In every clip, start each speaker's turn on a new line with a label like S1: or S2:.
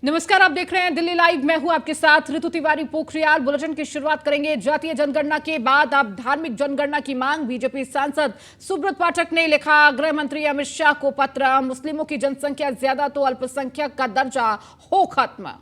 S1: नमस्कार, आप देख रहे हैं दिल्ली लाइव। मैं हूं आपके साथ ऋतु तिवारी पोखरियाल। बुलेटिन की शुरुआत करेंगे जातीय जनगणना के बाद अब धार्मिक जनगणना की मांग। बीजेपी सांसद सुब्रत पाठक ने लिखा गृह मंत्री अमित शाह को पत्र। मुस्लिमों की जनसंख्या ज्यादा तो अल्पसंख्यक का दर्जा हो खत्म।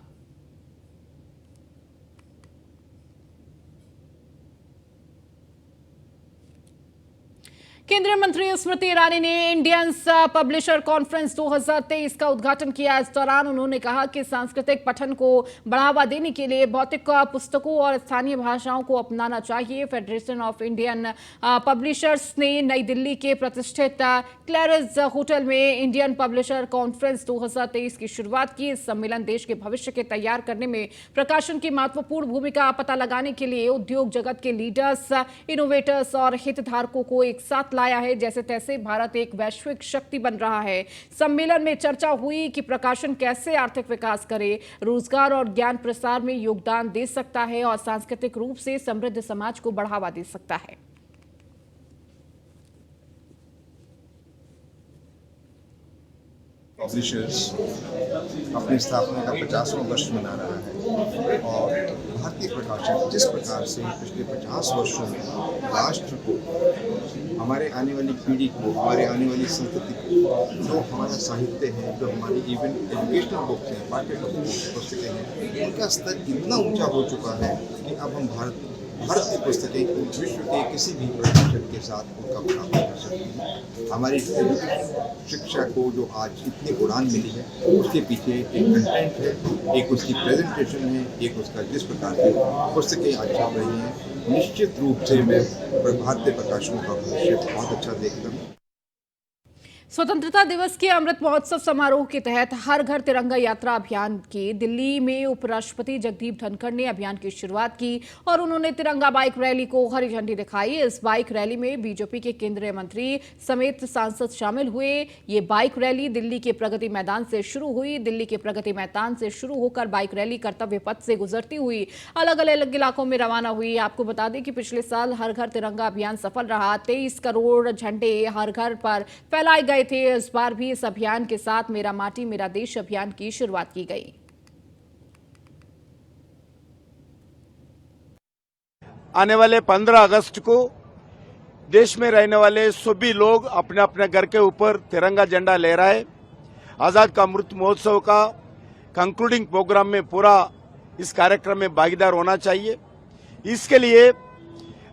S1: केंद्रीय मंत्री स्मृति ईरानी ने इंडियंस पब्लिशर कॉन्फ्रेंस 2023 का उद्घाटन किया। इस दौरान उन्होंने कहा कि सांस्कृतिक पठन को बढ़ावा देने के लिए भौतिक पुस्तकों और स्थानीय भाषाओं को अपनाना चाहिए। फेडरेशन ऑफ इंडियन पब्लिशर्स ने नई दिल्ली के प्रतिष्ठित क्लैरिस होटल में इंडियन पब्लिशर कॉन्फ्रेंस 2023 की शुरुआत की। इस सम्मेलन देश के भविष्य के तैयार करने में प्रकाशन की महत्वपूर्ण भूमिका पता लगाने के लिए उद्योग जगत के लीडर्स, इनोवेटर्स और हितधारकों को एक साथ लाया है। जैसे तैसे भारत एक वैश्विक शक्ति बन रहा है। सम्मेलन में चर्चा हुई कि प्रकाशन कैसे आर्थिक विकास करे, रोजगार और ज्ञान प्रसार में योगदान दे सकता है और सांस्कृतिक रूप से समृद्ध समाज को बढ़ावा दे सकता है।
S2: पब्लिशर्स अपनी स्थापना का 50वां वर्ष मना रहा है और भारतीय प्रकाशन जिस प्रकार से पिछले 50 वर्षों में राष्ट्र को, हमारे आने वाली पीढ़ी को, हमारे आने वाली संस्कृति को, जो हमारा साहित्य है, जो हमारी इवन एजुकेशनल बुक्स हैं, पाठ्यक्रम पुस्तकें हैं, उनका स्तर इतना ऊंचा हो चुका है कि अब हम भारतीय पुस्तकें विश्व के किसी भी प्रकाशन के साथ उनका मुकाबला कर सकते हैं। हमारी शिक्षा को जो आज इतनी उड़ान मिली है, उसके पीछे एक कंटेंट है, एक उसकी प्रेजेंटेशन है, एक उसका जिस प्रकार की पुस्तकें आज चल रही हैं। निश्चित रूप से मैं भारतीय प्रकाशनों का भविष्य बहुत अच्छा देखता हूँ।
S1: स्वतंत्रता दिवस के अमृत महोत्सव समारोह के तहत हर घर तिरंगा यात्रा अभियान की दिल्ली में उपराष्ट्रपति जगदीप धनखड़ ने अभियान की शुरुआत की और उन्होंने तिरंगा बाइक रैली को हरी झंडी दिखाई। इस बाइक रैली में बीजेपी के केंद्रीय मंत्री समेत सांसद शामिल हुए। ये बाइक रैली दिल्ली के प्रगति मैदान से शुरू हुई। दिल्ली के प्रगति मैदान से शुरू होकर बाइक रैली कर्तव्य पथ से गुजरती हुई अलग अलग इलाकों में रवाना हुई। आपको बता दें कि पिछले साल हर घर तिरंगा अभियान सफल रहा। 23 करोड़ झंडे हर घर पर फैलाए गए थे। इस बार भी इस अभियान के साथ मेरा माटी मेरा देश अभियान की शुरुआत की गई।
S3: आने वाले 15 अगस्त को देश में रहने वाले सभी लोग अपने अपने घर के ऊपर तिरंगा झंडा लहराए। आजाद का अमृत महोत्सव का कंक्लूडिंग प्रोग्राम में पूरा इस कार्यक्रम में भागीदार होना चाहिए। इसके लिए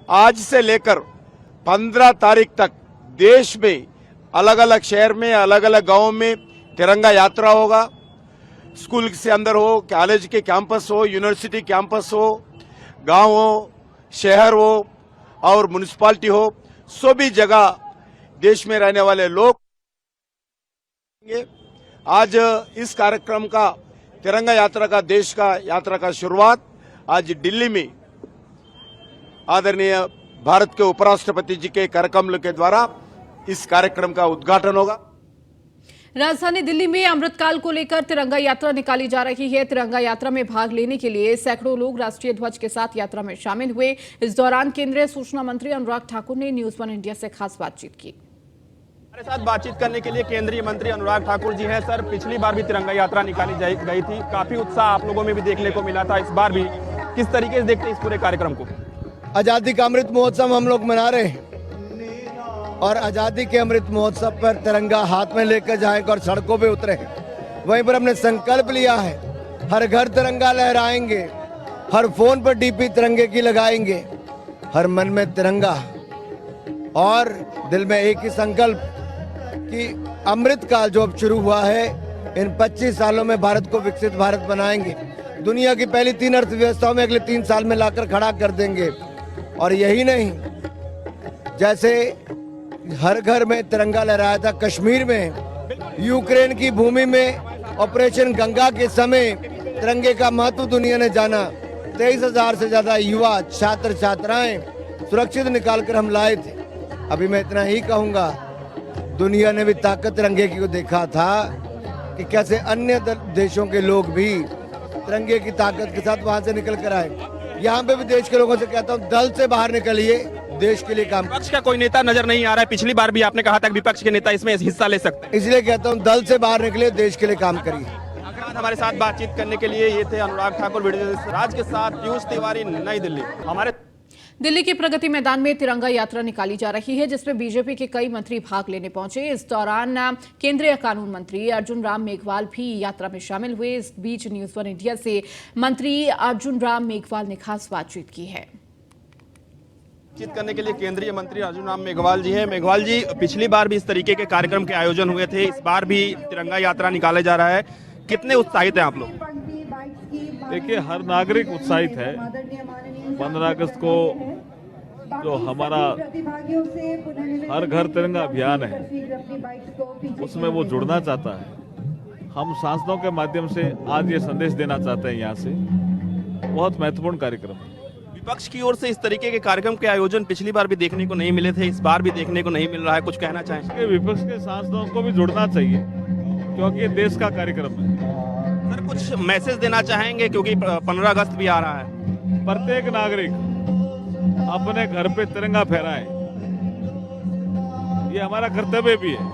S3: आज से लेकर 15 तारीख तक देश में अलग अलग शहर में, अलग अलग गांवों में तिरंगा यात्रा होगा। स्कूल से अंदर हो, कॉलेज के कैंपस हो, यूनिवर्सिटी कैंपस हो, गांव हो, शहर हो और म्युनिसिपैलिटी हो, सभी जगह देश में रहने वाले लोग आज इस कार्यक्रम का तिरंगा यात्रा का देश का यात्रा का शुरुआत आज दिल्ली में आदरणीय भारत के उपराष्ट्रपति जी के करकमल के द्वारा इस कार्यक्रम का उद्घाटन होगा।
S1: राजधानी दिल्ली में अमृतकाल को लेकर तिरंगा यात्रा निकाली जा रही है। तिरंगा यात्रा में भाग लेने के लिए सैकड़ों लोग राष्ट्रीय ध्वज के साथ यात्रा में शामिल हुए। इस दौरान केंद्रीय सूचना मंत्री अनुराग ठाकुर ने न्यूज वन इंडिया से खास बातचीत की।
S4: हमारे साथ बातचीत करने के लिए केंद्रीय मंत्री अनुराग ठाकुर जी हैं। सर, पिछली बार भी तिरंगा यात्रा निकाली गई थी, काफी उत्साह आप लोगों में भी देखने को मिला था। इस बार भी किस तरीके से देखते हैं इस पूरे कार्यक्रम को?
S5: आजादी का अमृत महोत्सव हम लोग मना रहे हैं और आजादी के अमृत महोत्सव पर तिरंगा हाथ में लेकर जाएंगे और सड़कों पे उतरे। वहीं पर हमने संकल्प लिया है, हर घर तिरंगा लहराएंगे, हर फोन पर डीपी तिरंगे की लगाएंगे, हर मन में तिरंगा और दिल में एक ही संकल्प कि अमृत काल जो अब शुरू हुआ है, इन 25 सालों में भारत को विकसित भारत बनाएंगे। दुनिया की पहली 3 अर्थव्यवस्थाओं में अगले 3 साल में लाकर खड़ा कर देंगे। और यही नहीं, जैसे हर घर में तिरंगा लहराया था कश्मीर में, यूक्रेन की भूमि में ऑपरेशन गंगा के समय तिरंगे का महत्व दुनिया ने जाना। 23,000 से ज्यादा युवा छात्र छात्राएं सुरक्षित निकालकर हम लाए थे। अभी मैं इतना ही कहूंगा, दुनिया ने भी ताकत तिरंगे की को देखा था कि कैसे अन्य देशों के लोग भी तिरंगे की ताकत के साथ वहां से निकल कर आए। यहाँ पे भी देश के लोगों से कहता हूँ, दल से बाहर निकलिए, देश के लिए काम।
S4: विपक्ष का कोई नेता नजर नहीं आ रहा है। पिछली बार भी आपने कहा था कि विपक्ष के नेता इसमें हिस्सा ले सकते हैं।
S5: इसलिए कहता हूँ, दल से बाहर निकले, देश के लिए काम करिए।
S4: आज हमारे साथ बातचीत करने के लिए ये थे अनुराग ठाकुर, वीडियो राज के साथ पीयूष तिवारी, नई दिल्ली। हमारे
S1: दिल्ली के प्रगति मैदान में तिरंगा यात्रा निकाली जा रही है, जिसमें बीजेपी के कई मंत्री भाग लेने पहुंचे। इस दौरान केंद्रीय कानून मंत्री अर्जुन राम मेघवाल भी यात्रा में शामिल हुए। इस बीच न्यूज वन इंडिया से मंत्री अर्जुन राम मेघवाल ने खास बातचीत की है।
S4: बातचीत करने के लिए केंद्रीय मंत्री अर्जुन राम मेघवाल जी हैं। मेघवाल जी, पिछली बार भी इस तरीके के कार्यक्रम के आयोजन हुए थे, इस बार भी तिरंगा यात्रा निकाले जा रहा है, कितने उत्साहित हैं आप लोग?
S6: देखिए, हर नागरिक उत्साहित है। 15 अगस्त को जो हमारा हर घर तिरंगा अभियान है, उसमें वो जुड़ना चाहता है। हम सांसदों के माध्यम से आज ये संदेश देना चाहते हैं यहाँ से। बहुत महत्वपूर्ण कार्यक्रम है।
S4: विपक्ष की ओर से इस तरीके के कार्यक्रम के आयोजन पिछली बार भी देखने को नहीं मिले थे, इस बार भी देखने को नहीं मिल रहा है, कुछ कहना चाहेंगे?
S6: विपक्ष के सांसदों को भी जुड़ना चाहिए, क्योंकि ये देश का कार्यक्रम है।
S4: सर, कुछ मैसेज देना चाहेंगे, क्योंकि 15 अगस्त भी आ रहा है?
S6: प्रत्येक नागरिक अपने घर पे तिरंगा फहराए, ये हमारा कर्तव्य भी है।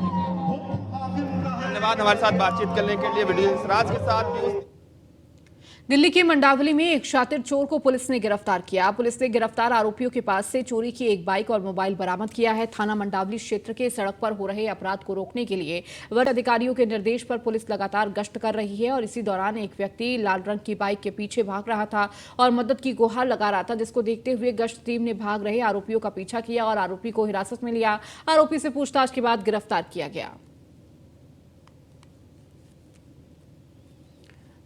S4: धन्यवाद हमारे साथ बातचीत करने के लिए। वीडियो राज के साथ पीयूष।
S1: दिल्ली के मंडावली में एक शातिर चोर को पुलिस ने गिरफ्तार किया। पुलिस ने गिरफ्तार आरोपियों के पास से चोरी की एक बाइक और मोबाइल बरामद किया है। थाना मंडावली क्षेत्र के सड़क पर हो रहे अपराध को रोकने के लिए वरिष्ठ अधिकारियों के निर्देश पर पुलिस लगातार गश्त कर रही है और इसी दौरान एक व्यक्ति लाल रंग की बाइक के पीछे भाग रहा था और मदद की गुहार लगा रहा था, जिसको देखते हुए गश्त टीम ने भाग रहे आरोपियों का पीछा किया और आरोपी को हिरासत में लिया। आरोपी से पूछताछ के बाद गिरफ्तार किया गया।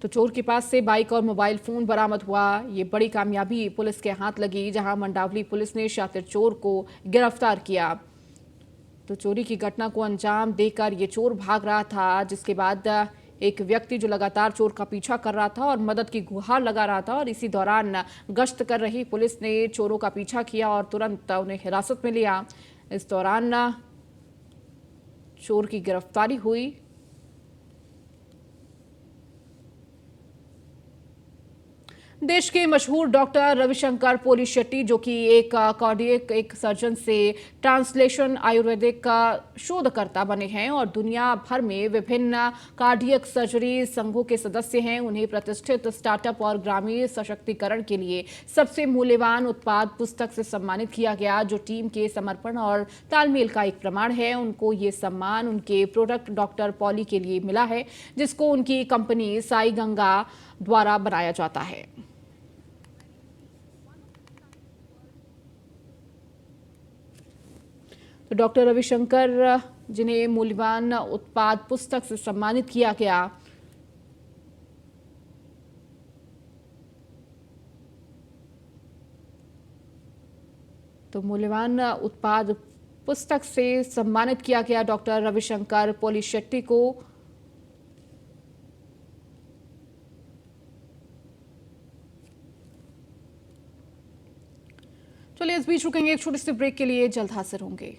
S1: तो चोर के पास से बाइक और मोबाइल फोन बरामद हुआ। ये बड़ी कामयाबी पुलिस के हाथ लगी, जहां मंडावली पुलिस ने शातिर चोर को गिरफ्तार किया। तो चोरी की घटना को अंजाम देकर ये चोर भाग रहा था, जिसके बाद एक व्यक्ति जो लगातार चोर का पीछा कर रहा था और मदद की गुहार लगा रहा था और इसी दौरान गश्त कर रही पुलिस ने चोरों का पीछा किया और तुरंत उन्हें हिरासत में लिया। इस दौरान चोर की गिरफ्तारी हुई। देश के मशहूर डॉक्टर रविशंकर पोलिशेट्टी, जो कि एक कार्डियक सर्जन से ट्रांसलेशन आयुर्वेदिक का शोधकर्ता बने हैं और दुनिया भर में विभिन्न कार्डियक सर्जरी संघों के सदस्य हैं, उन्हें प्रतिष्ठित स्टार्टअप और ग्रामीण सशक्तिकरण के लिए सबसे मूल्यवान उत्पाद पुस्तक से सम्मानित किया गया, जो टीम के समर्पण और तालमेल का एक प्रमाण है। उनको ये सम्मान उनके प्रोडक्ट डॉक्टर पॉली के लिए मिला है, जिसको उनकी कंपनी साई गंगा द्वारा बनाया जाता है। तो डॉक्टर रविशंकर, जिन्हें मूल्यवान उत्पाद पुस्तक से सम्मानित किया गया, तो मूल्यवान उत्पाद पुस्तक से सम्मानित किया गया डॉक्टर रविशंकर पोलिशेट्टी को। चलिए, इस बीच रुकेंगे एक छोटे से ब्रेक के लिए, जल्द हाजिर होंगे।